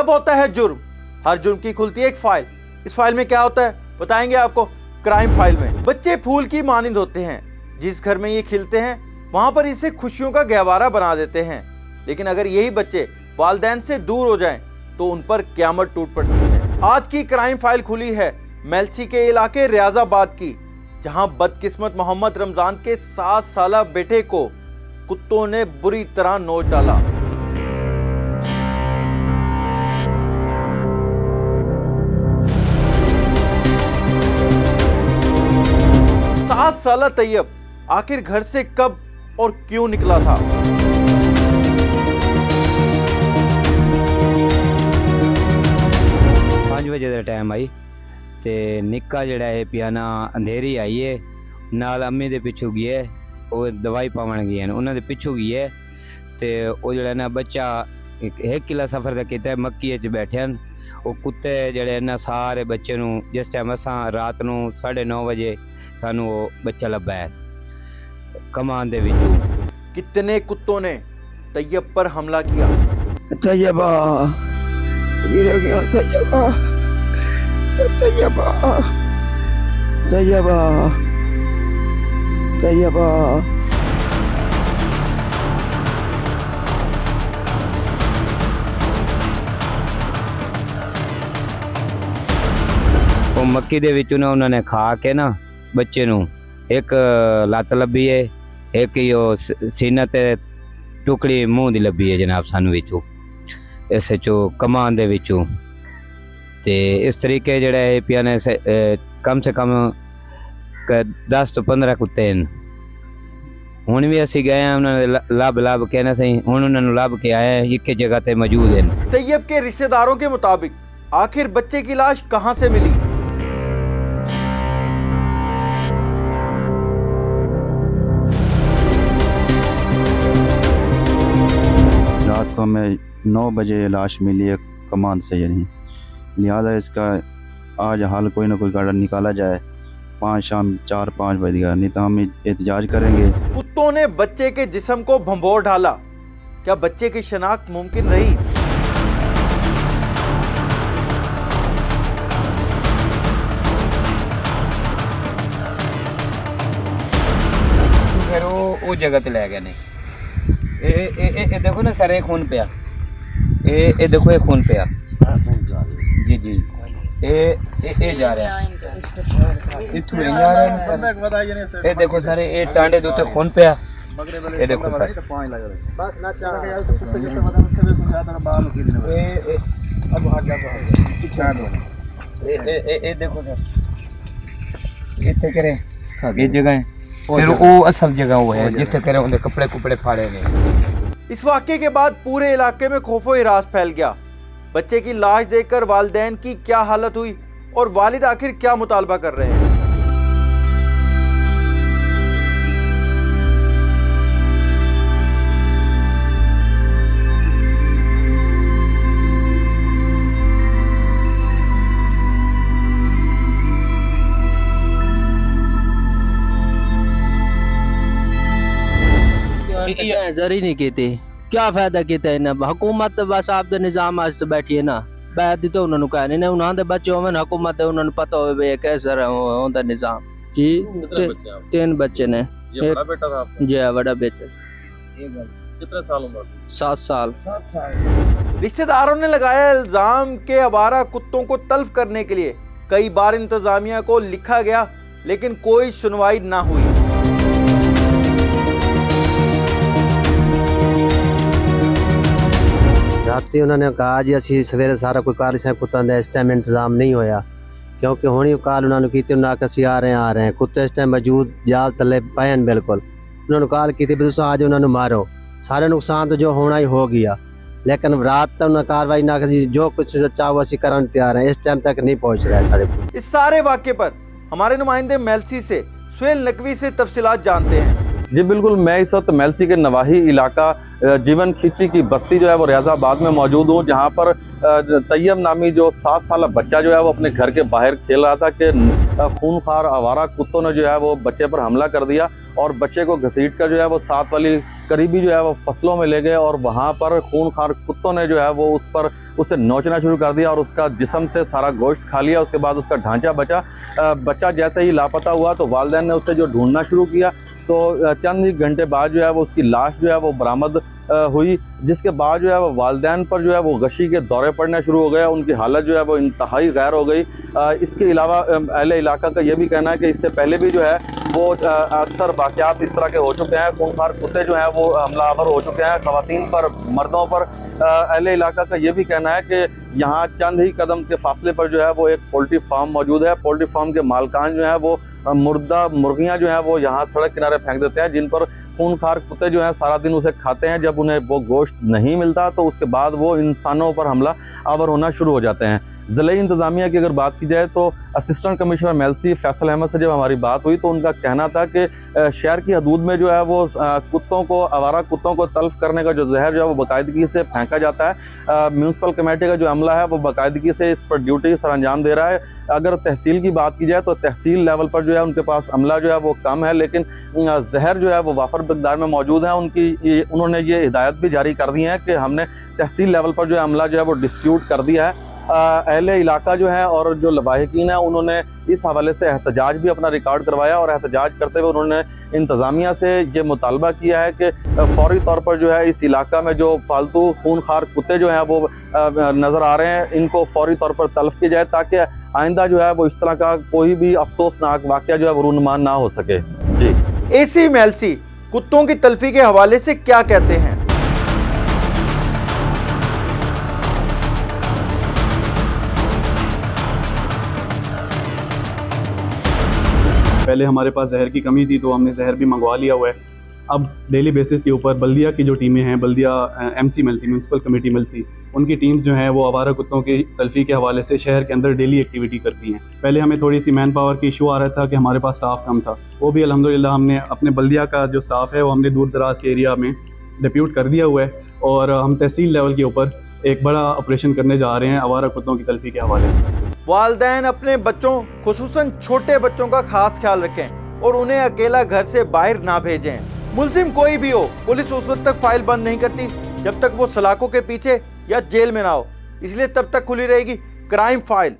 जब होता है जुर्म, हर जुर्म की खुलती है एक फाइल। इस फाइल में क्या होता है बताएंगे आपको क्राइम फाइल में। बच्चे फूल की मानिंद होते हैं, जिस घर में ये खिलते हैं वहां पर इसे खुशियों का गहवारा बना देते हैं। लेकिन अगर यही बच्चे वालिदैन से दूर हो जाएं तो उन पर क़यामत टूट पड़ती है। आज की क्राइम फाइल खुली है मेलसी के इलाके रियाजाबाद की, जहां बदकिस्मत मोहम्मद रमजान के 7 साला बेटे को कुत्तों ने बुरी तरह नोच डाला। 7 साला तैयब आखिर घर से कब और क्यों निकला था? बजे का टाइम आई ते निक्का जड़ा है पियाना अंधेरी आई है नाल अम्मी दे पिछू गई है, वो दवाई पावन गई है उन्होंने पिछू गई है ते वो जड़ा ना बच्चा 1 किला सफर का किया मक्की च बैठे वो कुत्ते जड़े ना सारे बच्चे नू जिस टाइम असा रात नू 9:30 बजे सानू वो बच्चा लभा है कमान दे विचू। कितने कुत्तों ने तैयब पर हमला किया? तैयबा गिर गया, तैयबा तैयबा तैयबा तैयबा। वो मक्की दे विचों ना उन्होंने खा के ना बच्चे नू एक लत लभी है, एक यो सीना ते टुकड़ी मुंह दी लभी है जनाब सानू विचों ऐसे चो कमान दे विचों। ते इस तरीके जड़ा है पिया ने कम से कम 10 तो 15 कुत्ते हैं। हुण भी असी गए हैं उन्होंने लब कहना सही, हुण उन्होंने लब के आए हैं एक जगह ते मौजूद हैं। तैयब के रिश्तेदारों के मुताबिक आखिर बच्चे की लाश कहां से मिली? रात को हमें 9 बजे लाश मिली है कमान से, यानी लिहाजा इसका आज हाल कोई ना कोई गाड़ा निकाला जाए 5 शाम 4-5 बजे का, नहीं तो हम एहतजाज करेंगे। कुत्तों ने बच्चे के जिस्म को भंभोर डाला, क्या बच्चे की शनाख्त मुमकिन रही? फिर वो जगह ते ले गए ने। ए देखो ना सर खून पिया, ए देखो ये खून पिया जी जी ए जा रहा है इथु जा रहा है। ए देखो सर ये टांडे दे उत्ते खून पिया, ए देखो सर ए देखो सर इथे करे ये जगह है, फिर वो असल जगह वो है जिथे करे उनके कपड़े कुपड़े फाड़े ने। इस वाक़े के बाद पूरे इलाके में खौफो हिरास फैल गया। बच्चे की लाश देखकर वालिदैन की क्या हालत हुई और वालिद आखिर क्या मुतालबा कर रहे हैं? जरी नहीं की क्या फायदा किया इन्हें? हुकूमत बस आप निजाम आज बैठी है ना, बैठ तो उन्होंने कहने ने उन्होंने बच्चे होवे हुकूमत उन्होंने पता हो कैसा होता निजाम जी। 3 बच्चे ने, ये बड़ा बेटा था आपका? जी बड़ा बेटा। कितने साल उम्र? 7 साल। रिश्तेदारों ने लगाया इल्जाम के आवारा कुत्तों को तल्फ करने के लिए कई बार इंतजामिया को लिखा गया, लेकिन कोई सुनवाई ना हुई। राती उन्होंने कहा जी असी सवेरे सारा कोई कार से कुत्तों का इस टाइम इंतजाम नहीं होया, क्योंकि हुणी कॉल उन्होंने की असी आ रहे हैं कुत्ते इस टाइम मौजूद जाल थले पे बिल्कुल। उन्होंने कॉल की तुम आज उन्होंने मारो, सारे नुकसान तो जो होना ही हो गया, लेकिन रात तक उन्होंने कार्रवाई ना की, जो कुछ चाहो असी करने तैयार हैं, इस टाइम तक नहीं पहुँच रहा है सारे। इस सारे वाक़े पर हमारे नुमाइंदे मेलसी से सुहेल नकवी से तफसीलात जानते हैं। जी बिल्कुल, मैं इस वक्त मेलसी के नवाही इलाका जीवन खींची की बस्ती जो है वो रियाजाबाद में मौजूद हूँ, जहाँ पर तैयब नामी जो 7 साल बच्चा जो है वो अपने घर के बाहर खेल रहा था कि खूनखार आवारा कुत्तों ने जो है वो बच्चे पर हमला कर दिया और बच्चे को घसीट कर जो है वो साथ वाली करीबी जो है वो फसलों में ले गए और वहाँ पर खूनखार कुत्तों ने जो है वो उसे नोचना शुरू कर दिया और उसका जिस्म से सारा गोश्त खा लिया। उसके बाद उसका ढांचा बच्चा जैसे ही लापता हुआ तो वालिदैन ने उसे जो ढूंढना शुरू किया, तो चंद ही घंटे बाद जो है वो उसकी लाश जो है वो बरामद हुई, जिसके बाद जो है वो वालिदैन पर जो है वो गशी के दौरे पड़ने शुरू हो गए। उनकी हालत जो है वो इंतहाई गैर हो गई। इसके अलावा अहले इलाका का ये भी कहना है कि इससे पहले भी जो है वो अक्सर वाक़यात इस तरह के हो चुके हैं, खूनखार कुत्ते जो हैं वो हमलावर हो चुके हैं ख़वातीन पर, मर्दों पर। अहले इलाका का ये भी कहना है कि यहाँ चंद ही कदम के फासले पर जो है वो एक पोल्ट्री फार्म मौजूद है। पोल्ट्री फार्म के मालकान जो है वो मुर्दा मुर्गियाँ जो हैं वो यहाँ सड़क किनारे फेंक देते हैं, जिन पर खूनखार कुत्ते जो हैं सारा दिन उसे खाते हैं। जब उन्हें वो गोश्त नहीं मिलता तो उसके बाद वो इंसानों पर हमला आवर होना शुरू हो जाते हैं। ज़िले इंतज़ामिया की अगर बात की जाए तो असिस्टेंट कमिश्नर मेलसी फैसल अहमद से जब हमारी बात हुई तो उनका कहना था कि शहर की हदूद में जो है वो कुत्तों को, आवारा कुत्तों को तल्फ करने का जो जहर जो है वो बाकायदगी से फेंका जाता है। म्यूनसिपल कमेटी का जो अमला है वो बाकायदगी से इस पर ड्यूटी सर अंजाम दे रहा है। अगर तहसील की बात की जाए तो तहसील लेवल पर जो है उनके पास अमला जो है वो कम है, लेकिन जहर जो है वो वाफर मकदार में मौजूद है। उन्होंने ये हिदायत भी जारी कर दी है कि हमने तहसील लेवल पर जो है अमला जो है वो डिस्प्यूट कर दिया है। अहले इलाका जो है और जो लवाहिकीन है उन्होंने इस हवाले से एहतजाज भी अपना रिकॉर्ड करवाया और एहतजाज करते हुए उन्होंने इंतज़ामिया से ये मुतालबा किया है कि फौरी तौर पर जो है इस इलाका में जो फालतू खूनखार कुत्ते जो हैं वो नज़र आ रहे हैं, इनको फौरी तौर पर तल्फ किया जाए ताकि आइंदा जो है वो इस तरह का कोई भी अफसोसनाक वाक़या जो है वो रूनुमान ना हो सके। जी, एसी मेलसी कुत्तों की तल्फी के हवाले से क्या कहते हैं? पहले हमारे पास जहर की कमी थी तो हमने जहर भी मंगवा लिया हुआ है। अब डेली बेसिस के ऊपर बल्दिया की जो टीमें हैं, बल्दिया MC Mailsi, municipal committee Mailsi, उनकी टीम्स जो हैं वो आवारा कुत्तों की तल्फी के हवाले से शहर के अंदर डेली एक्टिविटी करती हैं। पहले हमें थोड़ी सी मैन पावर की इशू आ रहा था कि हमारे पास स्टाफ कम था, वो भी अल्हम्दुलिल्लाह हमने अपने बल्दिया का जो स्टाफ है वो हमने दूर दराज के एरिया में डिप्यूट कर दिया हुआ है और हम तहसील लेवल के ऊपर एक बड़ा ऑपरेशन करने जा रहे हैं आवारा कुत्तों की तल्फी के हवाले से। वालिदैन अपने बच्चों, खुसूसन छोटे बच्चों का खास ख्याल रखें और उन्हें अकेला घर से बाहर ना भेजें। मुल्जिम कोई भी हो, पुलिस उस वक्त तक फाइल बंद नहीं करती जब तक वो सलाखों के पीछे या जेल में ना हो, इसलिए तब तक खुली रहेगी क्राइम फाइल।